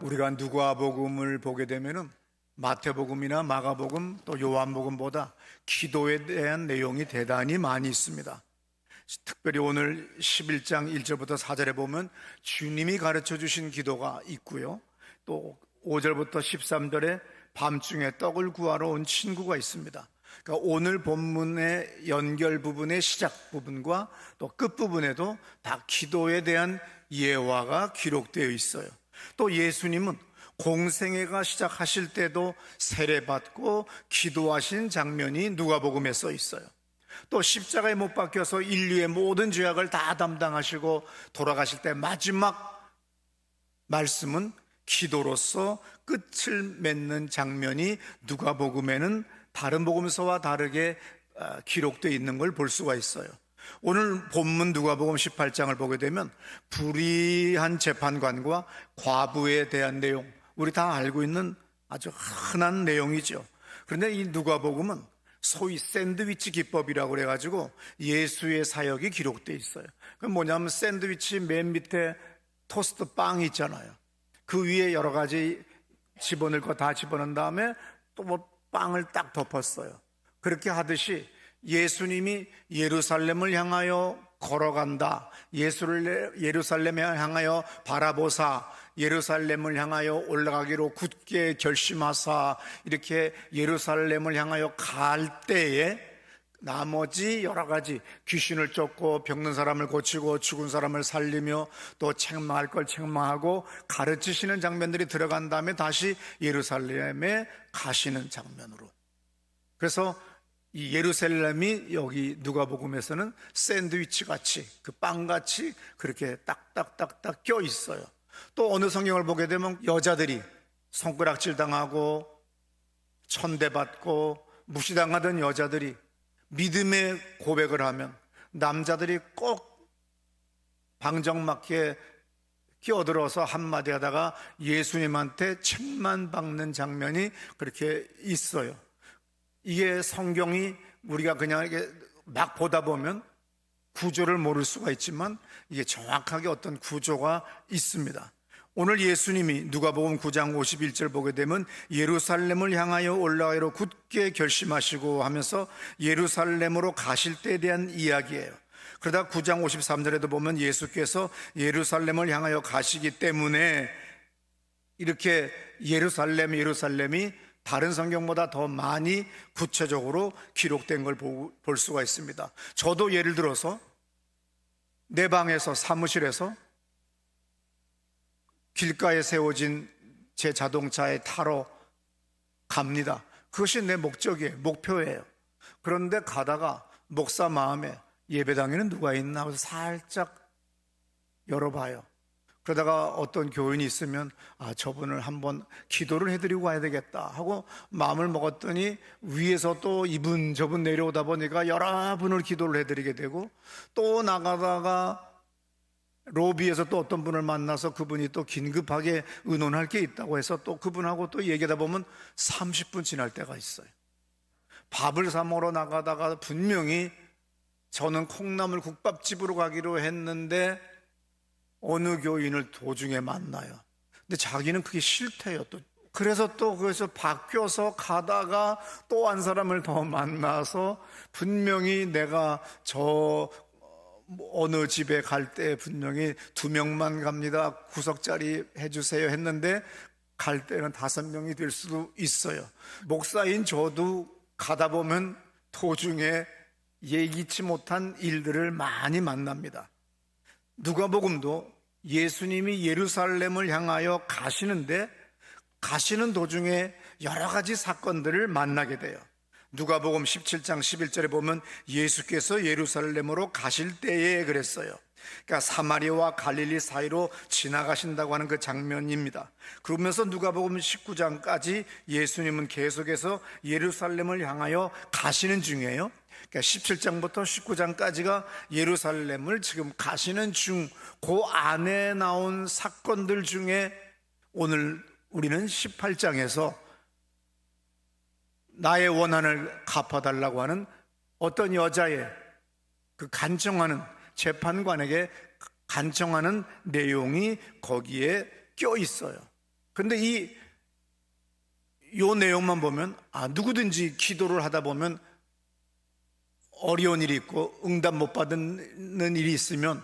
우리가 누가복음을 보게 되면은 마태복음이나 마가복음 또 요한복음보다 기도에 대한 내용이 대단히 많이 있습니다. 특별히 오늘 11장 1절부터 4절에 보면 주님이 가르쳐 주신 기도가 있고요. 또 5절부터 13절에 밤중에 떡을 구하러 온 친구가 있습니다. 그러니까 오늘 본문의 연결 부분의 시작 부분과 또 끝 부분에도 다 기도에 대한 예화가 기록되어 있어요. 또 예수님은 공생애가 시작하실 때도 세례받고 기도하신 장면이 누가복음에 써 있어요. 또 십자가에 못 박혀서 인류의 모든 죄악을 다 담당하시고 돌아가실 때 마지막 말씀은 기도로서 끝을 맺는 장면이 누가복음에는 다른 복음서와 다르게 기록되어 있는 걸 볼 수가 있어요. 오늘 본문 누가복음 18장을 보게 되면 불의한 재판관과 과부에 대한 내용, 우리 다 알고 있는 아주 흔한 내용이죠. 그런데 이 누가복음은 소위 샌드위치 기법이라고 그래가지고 예수의 사역이 기록되어 있어요. 그건 뭐냐면 샌드위치 맨 밑에 토스트 빵이 있잖아요. 그 위에 여러 가지 집어넣을 거 다 집어넣은 다음에 또 뭐 빵을 딱 덮었어요. 그렇게 하듯이 예수님이 예루살렘을 향하여 걸어간다, 예루살렘에 향하여 바라보사, 예루살렘을 향하여 올라가기로 굳게 결심하사, 이렇게 예루살렘을 향하여 갈 때에 나머지 여러 가지 귀신을 쫓고 병든 사람을 고치고 죽은 사람을 살리며 또 책망할 걸 책망하고 가르치시는 장면들이 들어간 다음에 다시 예루살렘에 가시는 장면으로. 그래서 이 예루살렘이 여기 누가복음에서는 샌드위치 같이, 그 빵같이 그렇게 딱딱딱딱 껴 있어요. 또 어느 성경을 보게 되면 여자들이 손가락질 당하고 천대받고 무시당하던 여자들이 믿음의 고백을 하면 남자들이 꼭 방정맞게 끼어들어서 한마디 하다가 예수님한테 책만 박는 장면이 그렇게 있어요. 이게 성경이 우리가 그냥 이렇게 막 보다 보면 구조를 모를 수가 있지만 이게 정확하게 어떤 구조가 있습니다. 오늘 예수님이 누가복음 9장 51절 보게 되면 예루살렘을 향하여 올라가기로 굳게 결심하시고 하면서 예루살렘으로 가실 때에 대한 이야기예요. 그러다 9장 53절에도 보면 예수께서 예루살렘을 향하여 가시기 때문에 이렇게 예루살렘이 다른 성경보다 더 많이 구체적으로 기록된 걸 볼 수가 있습니다. 저도 예를 들어서 내 방에서, 사무실에서 길가에 세워진 제 자동차에 타러 갑니다. 그것이 내 목적이에요. 목표예요. 그런데 가다가 목사 마음에 예배당에는 누가 있나 하고 살짝 열어봐요. 그러다가 어떤 교인이 있으면 저분을 한번 기도를 해드리고 와야 되겠다 하고 마음을 먹었더니 위에서 또 이분 저분 내려오다 보니까 여러분을 기도를 해드리게 되고, 또 나가다가 로비에서 또 어떤 분을 만나서 그분이 또 긴급하게 의논할 게 있다고 해서 또 그분하고 또 얘기하다 보면 30분 지날 때가 있어요. 밥을 사 먹으러 나가다가 분명히 저는 콩나물 국밥집으로 가기로 했는데 어느 교인을 도중에 만나요. 근데 자기는 그게 싫대요. 또 그래서 거기서 바뀌어서 가다가 또 한 사람을 더 만나서 분명히 내가 저 어느 집에 갈 때 분명히 2명만 갑니다, 구석자리 해주세요 했는데 갈 때는 5명이 될 수도 있어요. 목사인 저도 가다 보면 도중에 예기치 못한 일들을 많이 만납니다. 누가복음도 예수님이 예루살렘을 향하여 가시는데 가시는 도중에 여러 가지 사건들을 만나게 돼요. 누가복음 17장 11절에 보면 예수께서 예루살렘으로 가실 때에 그랬어요. 그러니까 사마리아와 갈릴리 사이로 지나가신다고 하는 그 장면입니다. 그러면서 누가복음 19장까지 예수님은 계속해서 예루살렘을 향하여 가시는 중이에요. 그러니까 17장부터 19장까지가 예루살렘을 지금 가시는 중, 그 안에 나온 사건들 중에 오늘 우리는 18장에서 나의 원한을 갚아달라고 하는 어떤 여자의 그 간청하는, 재판관에게 간청하는 내용이 거기에 껴 있어요. 근데 요 내용만 보면 누구든지 기도를 하다 보면 어려운 일이 있고 응답 못 받는 일이 있으면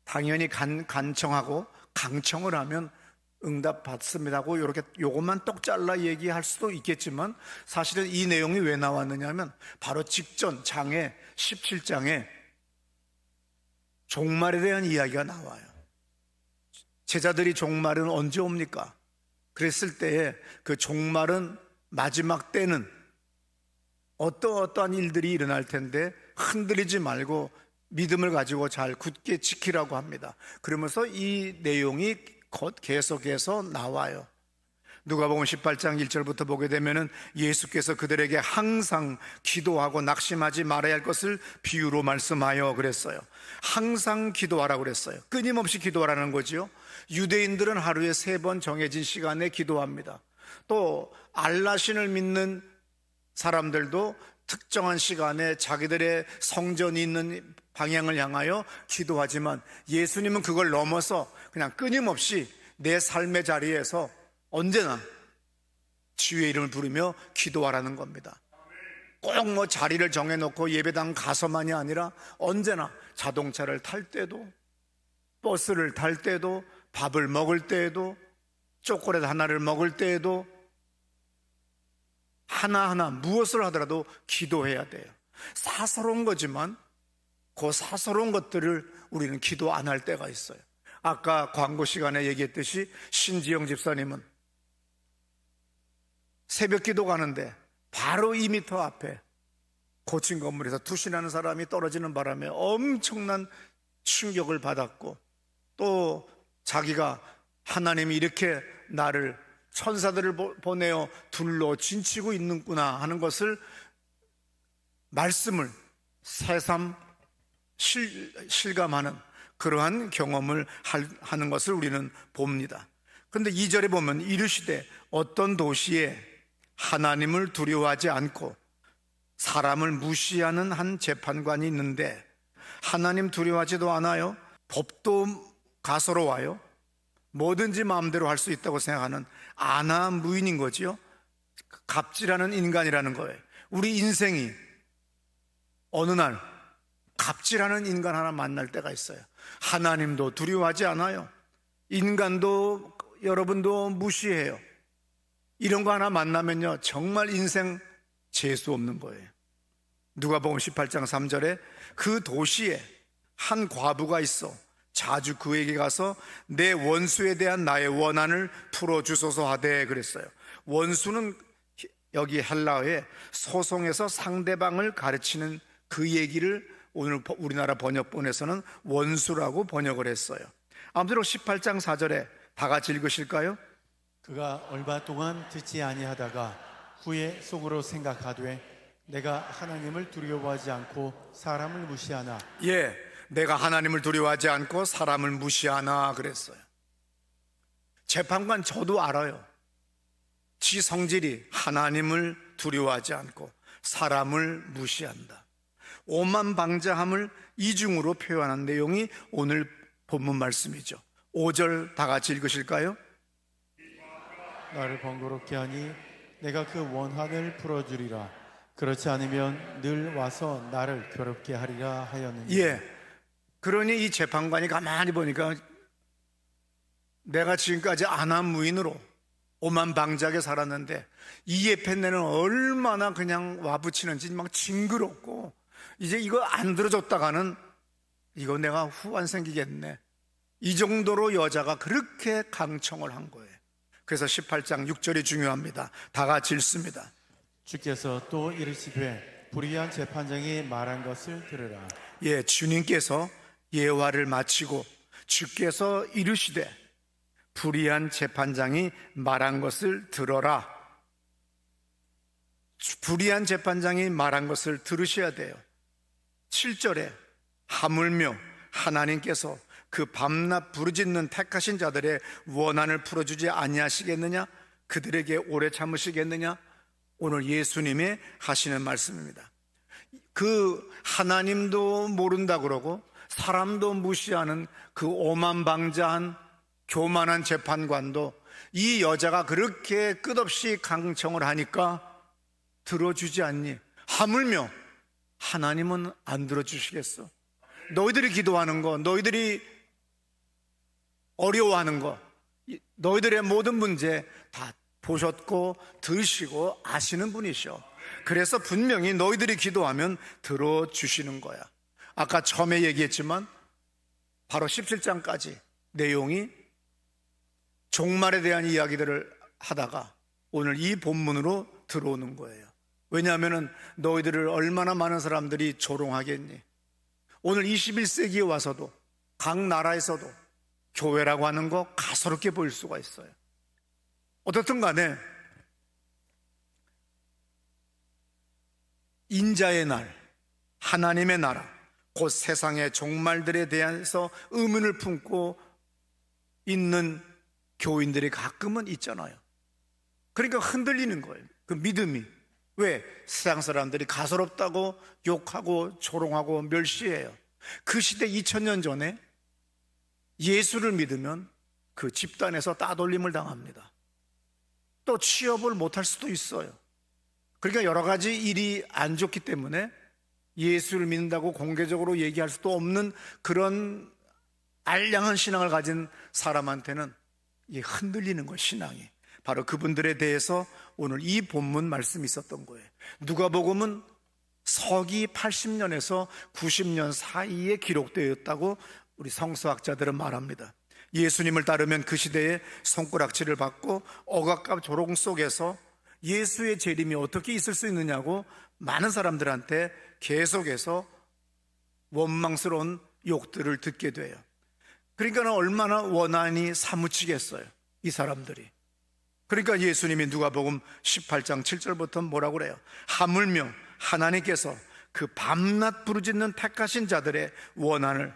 당연히 간청하고 강청을 하면 응답 받습니다 하고 이렇게 요것만 똑 잘라 얘기할 수도 있겠지만, 사실은 이 내용이 왜 나왔느냐 하면 바로 직전 장에 17장에 종말에 대한 이야기가 나와요. 제자들이 종말은 언제 옵니까? 그랬을 때에 그 종말은 마지막 때는 어떠한 일들이 일어날 텐데 흔들리지 말고 믿음을 가지고 잘 굳게 지키라고 합니다. 그러면서 이 내용이 계속해서 나와요. 누가복음 18장 1절부터 보게 되면은 예수께서 그들에게 항상 기도하고 낙심하지 말아야 할 것을 비유로 말씀하여 그랬어요. 항상 기도하라고 그랬어요. 끊임없이 기도하라는 거지요. 유대인들은 하루에 3번 정해진 시간에 기도합니다. 또 알라신을 믿는 사람들도 특정한 시간에 자기들의 성전이 있는 방향을 향하여 기도하지만, 예수님은 그걸 넘어서 그냥 끊임없이 내 삶의 자리에서 언제나 주의 이름을 부르며 기도하라는 겁니다. 꼭 뭐 자리를 정해놓고 예배당 가서만이 아니라 언제나 자동차를 탈 때도, 버스를 탈 때도, 밥을 먹을 때에도, 초콜릿 하나를 먹을 때에도 하나하나 무엇을 하더라도 기도해야 돼요. 사소로운 거지만 그 사소로운 것들을 우리는 기도 안 할 때가 있어요. 아까 광고 시간에 얘기했듯이 신지영 집사님은 새벽 기도 가는데 바로 2m 앞에 고층 건물에서 투신하는 사람이 떨어지는 바람에 엄청난 충격을 받았고, 또 자기가 하나님이 이렇게 나를 천사들을 보내어 둘러 진치고 있는구나 하는 것을, 말씀을 새삼 실감하는 그러한 경험을 하는 것을 우리는 봅니다. 그런데 2절에 보면 이르시되 어떤 도시에 하나님을 두려워하지 않고 사람을 무시하는 한 재판관이 있는데, 하나님 두려워하지도 않아요. 법도 가소로워요. 뭐든지 마음대로 할 수 있다고 생각하는 아나무인인 거지요. 갑질하는 인간이라는 거예요. 우리 인생이 어느 날 갑질하는 인간 하나 만날 때가 있어요. 하나님도 두려워하지 않아요. 인간도, 여러분도 무시해요. 이런 거 하나 만나면요, 정말 인생 재수 없는 거예요. 누가복음 18장 3절에 그 도시에 한 과부가 있어 자주 그에게 가서 내 원수에 대한 나의 원한을 풀어주소서 하되 그랬어요. 원수는 여기 헬라어에 소송에서 상대방을 가르치는 그 얘기를 오늘 우리나라 번역본에서는 원수라고 번역을 했어요. 아무쪼록 18장 4절에 다 같이 읽으실까요? 그가 얼마 동안 듣지 아니하다가 후에 속으로 생각하되 내가 하나님을 두려워하지 않고 사람을 무시하나. 내가 하나님을 두려워하지 않고 사람을 무시하나 그랬어요. 재판관 저도 알아요. 지 성질이 하나님을 두려워하지 않고 사람을 무시한다. 오만방자함을 이중으로 표현한 내용이 오늘 본문 말씀이죠. 5절 다 같이 읽으실까요? 나를 번거롭게 하니 내가 그 원한을 풀어주리라. 그렇지 않으면 늘 와서 나를 괴롭게 하리라 하였느니. 그러니 이 재판관이 가만히 보니까 내가 지금까지 아나무인으로 오만방자하게 살았는데 이 예편내는 얼마나 그냥 와붙이는지 막 징그럽고, 이제 이거 안 들어줬다가는 이거 내가 후환 생기겠네. 이 정도로 여자가 그렇게 강청을 한 거예요. 그래서 18장 6절이 중요합니다. 다 같이 읽습니다. 주께서 또 이르시되 불의한 재판장이 말한 것을 들으라. 주님께서 예화를 마치고 주께서 이르시되 불의한 재판장이 말한 것을 들어라. 불의한 재판장이 말한 것을 들으셔야 돼요. 7절에 하물며 하나님께서 그 밤낮 부르짖는 택하신 자들의 원한을 풀어주지 아니하시겠느냐? 그들에게 오래 참으시겠느냐? 오늘 예수님이 하시는 말씀입니다. 그 하나님도 모른다 그러고 사람도 무시하는 그 오만방자한 교만한 재판관도 이 여자가 그렇게 끝없이 강청을 하니까 들어주지 않니? 하물며 하나님은 안 들어주시겠어? 너희들이 기도하는 거, 너희들이 어려워하는 거, 너희들의 모든 문제 다 보셨고 들으시고 아시는 분이셔. 그래서 분명히 너희들이 기도하면 들어주시는 거야. 아까 처음에 얘기했지만 바로 17장까지 내용이 종말에 대한 이야기들을 하다가 오늘 이 본문으로 들어오는 거예요. 왜냐하면 너희들을 얼마나 많은 사람들이 조롱하겠니? 오늘 21세기에 와서도 각 나라에서도 교회라고 하는 거 가소롭게 보일 수가 있어요. 어떻든 간에 인자의 날, 하나님의 나라, 곧 세상의 종말들에 대해서 의문을 품고 있는 교인들이 가끔은 있잖아요. 그러니까 흔들리는 거예요. 그 믿음이. 왜? 세상 사람들이 가소롭다고 욕하고 조롱하고 멸시해요. 그 시대 2000년 전에 예수를 믿으면 그 집단에서 따돌림을 당합니다. 또 취업을 못할 수도 있어요. 그러니까 여러 가지 일이 안 좋기 때문에 예수를 믿는다고 공개적으로 얘기할 수도 없는 그런 알량한 신앙을 가진 사람한테는 흔들리는 거예요. 신앙이. 바로 그분들에 대해서 오늘 이 본문 말씀이 있었던 거예요. 누가복음은 서기 80년에서 90년 사이에 기록되었다고 우리 성서학자들은 말합니다. 예수님을 따르면 그 시대에 손가락질을 받고 억압과 조롱 속에서 예수의 재림이 어떻게 있을 수 있느냐고 많은 사람들한테 계속해서 원망스러운 욕들을 듣게 돼요. 그러니까 얼마나 원한이 사무치겠어요, 이 사람들이. 그러니까 예수님이 누가복음 18장 7절부터 뭐라고 그래요? 하물며 하나님께서 그 밤낮 부르짖는 택하신 자들의 원한을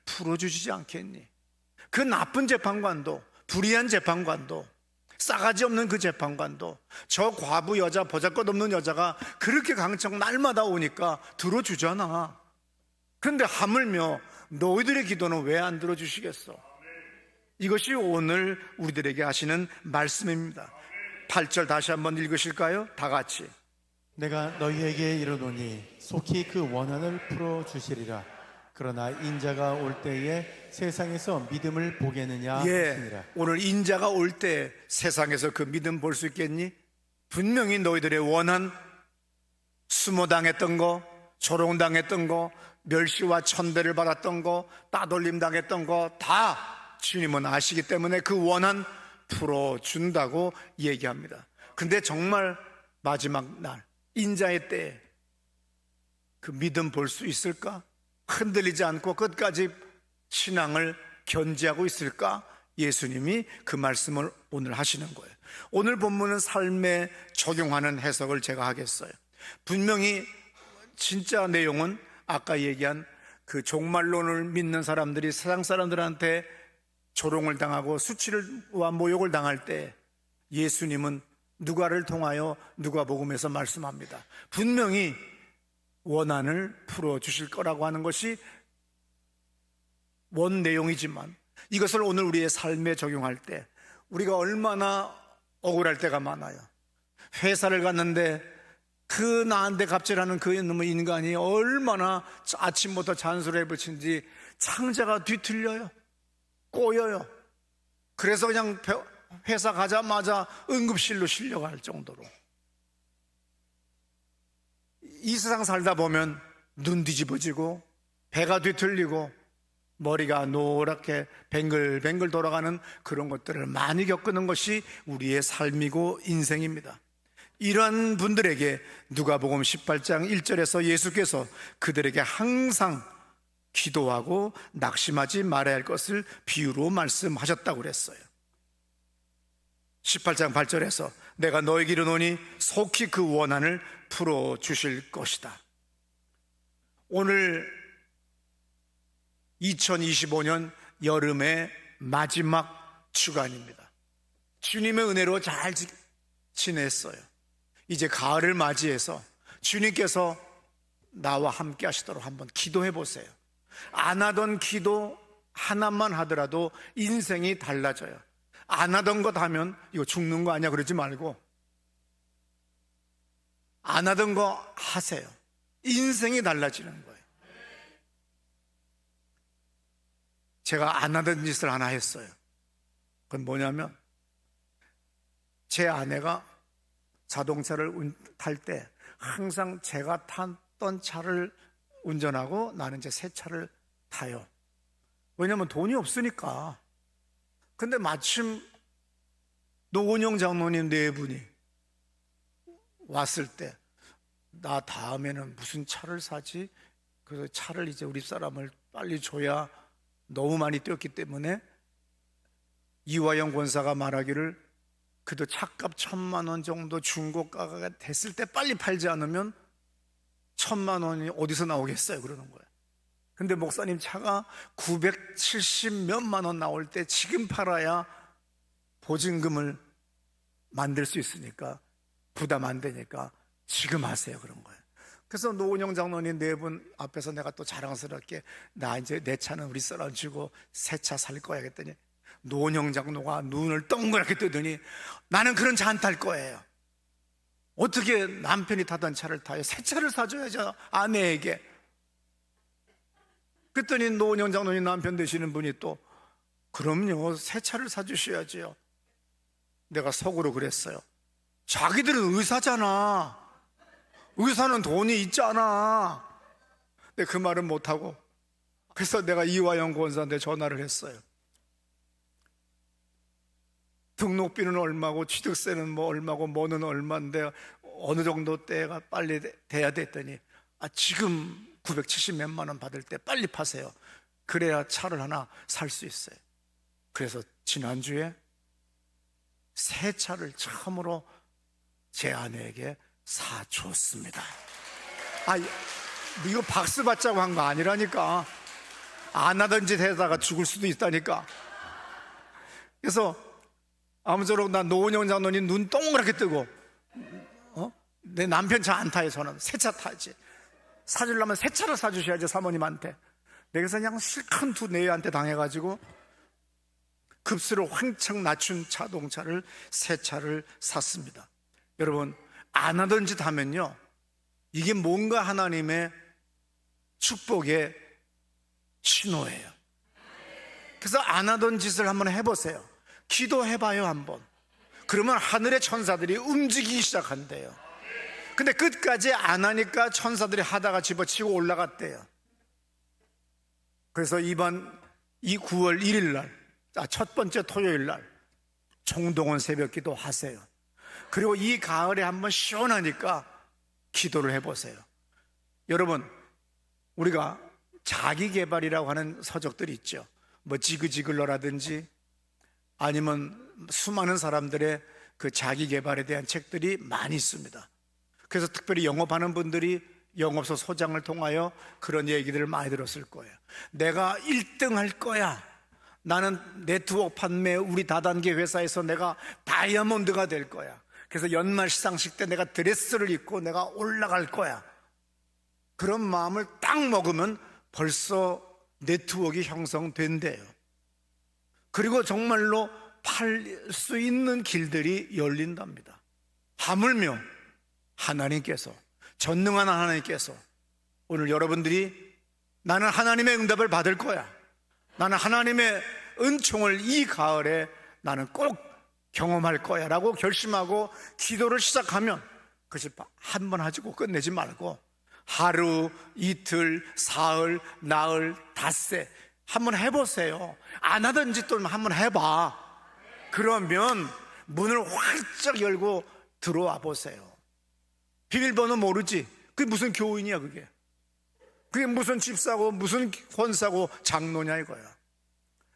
풀어주시지 않겠니? 그 나쁜 재판관도, 불의한 재판관도, 싸가지 없는 그 재판관도, 저 과부 여자, 보잘것없는 여자가 그렇게 강청 날마다 오니까 들어주잖아. 그런데 하물며 너희들의 기도는 왜 안 들어주시겠어? 이것이 오늘 우리들에게 하시는 말씀입니다. 8절 다시 한번 읽으실까요? 다 같이. 내가 너희에게 이르노니 속히 그 원한을 풀어주시리라. 그러나 인자가 올 때에 세상에서 믿음을 보겠느냐 하시니라. 오늘 인자가 올 때 세상에서 그 믿음 볼 수 있겠니? 분명히 너희들의 원한, 수모당했던 거, 조롱당했던 거, 멸시와 천대를 받았던 거, 따돌림 당했던 거 다 주님은 아시기 때문에 그 원한 풀어준다고 얘기합니다. 근데 정말 마지막 날 인자의 때에 그 믿음 볼 수 있을까? 흔들리지 않고 끝까지 신앙을 견지하고 있을까? 예수님이 그 말씀을 오늘 하시는 거예요. 오늘 본문은 삶에 적용하는 해석을 제가 하겠어요. 분명히 진짜 내용은 아까 얘기한 그 종말론을 믿는 사람들이 세상 사람들한테 조롱을 당하고 수치와 모욕을 당할 때 예수님은 누가를 통하여 누가복음에서 말씀합니다. 분명히 원한을 풀어주실 거라고 하는 것이 원 내용이지만 이것을 오늘 우리의 삶에 적용할 때 우리가 얼마나 억울할 때가 많아요. 회사를 갔는데 그 나한테 갑질하는 그 놈의 인간이 얼마나 아침부터 잔소리를 붙인지 창자가 뒤틀려요. 꼬여요. 그래서 그냥 회사 가자마자 응급실로 실려갈 정도로. 이 세상 살다 보면 눈 뒤집어지고 배가 뒤틀리고 머리가 노랗게 뱅글뱅글 돌아가는 그런 것들을 많이 겪는 것이 우리의 삶이고 인생입니다. 이러한 분들에게 누가복음 18장 1절에서 예수께서 그들에게 항상 기도하고 낙심하지 말아야 할 것을 비유로 말씀하셨다고 그랬어요. 18장 8절에서 내가 너에게 이르노니 속히 그 원한을 풀어주실 것이다. 오늘 2025년 여름의 마지막 주간입니다. 주님의 은혜로 잘 지냈어요. 이제 가을을 맞이해서 주님께서 나와 함께 하시도록 한번 기도해 보세요. 안 하던 기도 하나만 하더라도 인생이 달라져요. 안 하던 것 하면 이거 죽는 거 아니야 그러지 말고 안 하던 거 하세요. 인생이 달라지는 거예요. 제가 안 하던 짓을 하나 했어요. 그건 뭐냐면 제 아내가 자동차를 탈 때 항상 제가 탔던 차를 운전하고 나는 이제 새 차를 타요. 왜냐면 돈이 없으니까. 근데 마침 노원영 장로님 네 분이 왔을 때 나 다음에는 무슨 차를 사지? 그래서 차를 이제 우리 사람을 빨리 줘야 너무 많이 뛰었기 때문에 이화영 권사가 말하기를 그래도 차값 1,000만 원 정도 중고가가 됐을 때 빨리 팔지 않으면 1,000만 원이 어디서 나오겠어요? 그러는 거예요. 근데 목사님 차가 970 몇만 원 나올 때 지금 팔아야 보증금을 만들 수 있으니까 부담 안 되니까 지금 하세요 그런 거예요. 그래서 노은영 장로님 네 분 앞에서 내가 또 자랑스럽게 나 이제 내 차는 우리 사람 주고 새 차 살 거야 했더니 노은영 장로가 눈을 동그랗게 뜨더니 나는 그런 차 안 탈 거예요. 어떻게 남편이 타던 차를 타요? 새 차를 사줘야죠 아내에게. 그랬더니 노은영 장로님 남편 되시는 분이 또 그럼요 새 차를 사주셔야죠. 내가 속으로 그랬어요. 자기들은 의사잖아. 의사는 돈이 있잖아. 근데 그 말은 못하고 그래서 내가 이화영 권사한테 전화를 했어요. 등록비는 얼마고 취득세는 뭐 얼마고 뭐는 얼마인데 어느 정도 때가 빨리 돼야 됐더니 지금 970 몇만 원 받을 때 빨리 파세요. 그래야 차를 하나 살 수 있어요. 그래서 지난주에 새 차를 처음으로 제 아내에게 사줬습니다. 이거 박수 받자고 한 거 아니라니까. 안 하던 짓 해다가 죽을 수도 있다니까. 그래서 아무쪼록 나 노은영 장로님 눈 동그랗게 뜨고 내 남편 차 안 타요. 저는 새 차 타지. 사주려면 새 차를 사주셔야죠 사모님한테. 내가 그냥 실컷 두 내외한테 당해가지고 급수를 황창 낮춘 자동차를 새 차를 샀습니다. 여러분 안 하던 짓 하면요 이게 뭔가 하나님의 축복의 신호예요. 그래서 안 하던 짓을 한번 해보세요. 기도해봐요 한번. 그러면 하늘의 천사들이 움직이기 시작한대요. 근데 끝까지 안 하니까 천사들이 하다가 집어치고 올라갔대요. 그래서 이번 이 9월 1일 날 첫 번째 토요일 날 총동원 새벽기도 하세요. 그리고 이 가을에 한번 시원하니까 기도를 해보세요. 여러분 우리가 자기개발이라고 하는 서적들이 있죠. 뭐 지그지글러라든지 아니면 수많은 사람들의 그 자기개발에 대한 책들이 많이 있습니다. 그래서 특별히 영업하는 분들이 영업소 소장을 통하여 그런 얘기들을 많이 들었을 거예요. 내가 1등 할 거야. 나는 네트워크 판매 우리 다단계 회사에서 내가 다이아몬드가 될 거야. 그래서 연말 시상식 때 내가 드레스를 입고 내가 올라갈 거야. 그런 마음을 딱 먹으면 벌써 네트워크가 형성된대요. 그리고 정말로 팔 수 있는 길들이 열린답니다. 하물며 하나님께서, 전능한 하나님께서 오늘 여러분들이 나는 하나님의 응답을 받을 거야, 나는 하나님의 은총을 이 가을에 나는 꼭 경험할 거야 라고 결심하고 기도를 시작하면 그것이 한 번 하고 끝내지 말고 하루, 이틀, 사흘, 나흘, 닷새 한번 해보세요. 안 하던 짓도 한번 해봐. 그러면 문을 활짝 열고 들어와 보세요. 비밀번호 모르지? 그게 무슨 교인이야 그게. 그게 무슨 집사고 무슨 권사고 장로냐 이거야.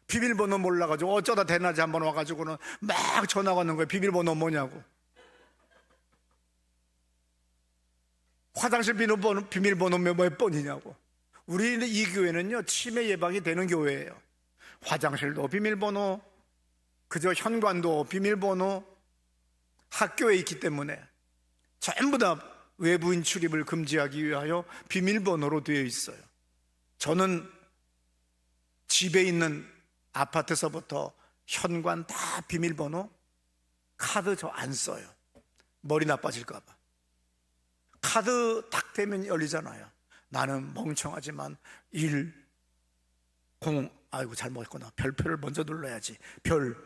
비밀번호 몰라가지고 어쩌다 대낮에 한번 와가지고는 막 전화가 오는 거야. 비밀번호 뭐냐고. 화장실 비밀번호 몇 번이냐고. 우리 이 교회는요 치매 예방이 되는 교회예요. 화장실도 비밀번호, 그저 현관도 비밀번호, 학교에 있기 때문에 전부 다 외부인 출입을 금지하기 위하여 비밀번호로 되어 있어요. 저는 집에 있는 아파트서부터 현관 다 비밀번호, 카드 저 안 써요. 머리 나빠질까 봐. 카드 딱 대면 열리잖아요. 나는 멍청하지만 1, 0, 아이고 잘못했구나. 별표를 먼저 눌러야지. 별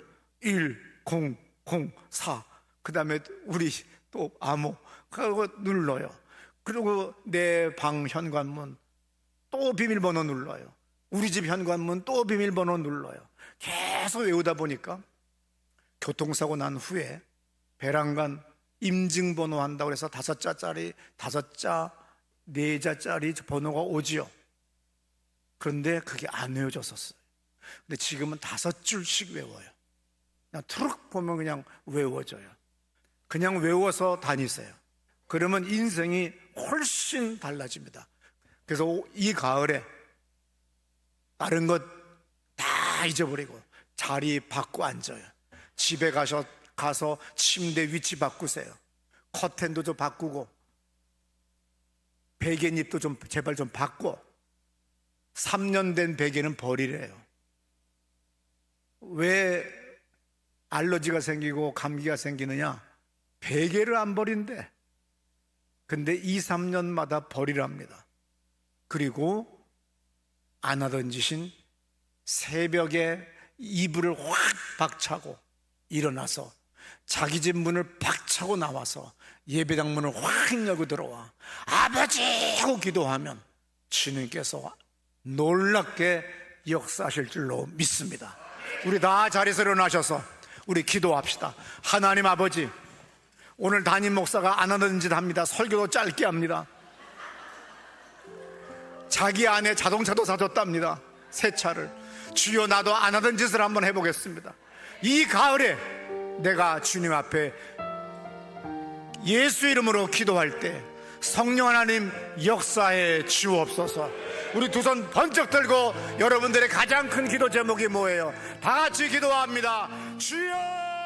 1, 0, 0, 4. 그 다음에 우리 또 암호 그거 눌러요. 그리고 내 방 현관문 또 비밀번호 눌러요. 우리 집 현관문 또 비밀번호 눌러요. 계속 외우다 보니까 교통사고 난 후에 배란간 임증번호 한다고 해서 5자짜리 5자 4자짜리 번호가 오지요. 그런데 그게 안 외워졌었어요. 근데 지금은 5줄씩 외워요. 그냥 트럭 보면 그냥 외워져요. 그냥 외워서 다니세요. 그러면 인생이 훨씬 달라집니다. 그래서 이 가을에 다른 것 다 잊어버리고 자리 바꿔 앉아요. 집에 가서 침대 위치 바꾸세요. 커튼도 좀 바꾸고 베갯잎도 좀 제발 좀 바꿔. 3년 된 베개는 버리래요. 왜 알러지가 생기고 감기가 생기느냐? 베개를 안 버린대. 근데 2, 3년마다 버리랍니다. 그리고 안 하던 짓인 새벽에 이불을 확 박차고 일어나서 자기 집 문을 박차고 나와서 예배당 문을 확 열고 들어와 아버지 하고 기도하면 주님께서 놀랍게 역사하실 줄로 믿습니다. 우리 다 자리에서 일어나셔서 우리 기도합시다. 하나님 아버지, 오늘 담임 목사가 안 하던 짓 합니다. 설교도 짧게 합니다. 자기 아내 자동차도 사줬답니다. 새 차를. 주여, 나도 안 하던 짓을 한번 해보겠습니다. 이 가을에 내가 주님 앞에 예수 이름으로 기도할 때 성령 하나님 역사해 주옵소서. 우리 두 손 번쩍 들고 여러분들의 가장 큰 기도 제목이 뭐예요? 다 같이 기도합니다. 주여!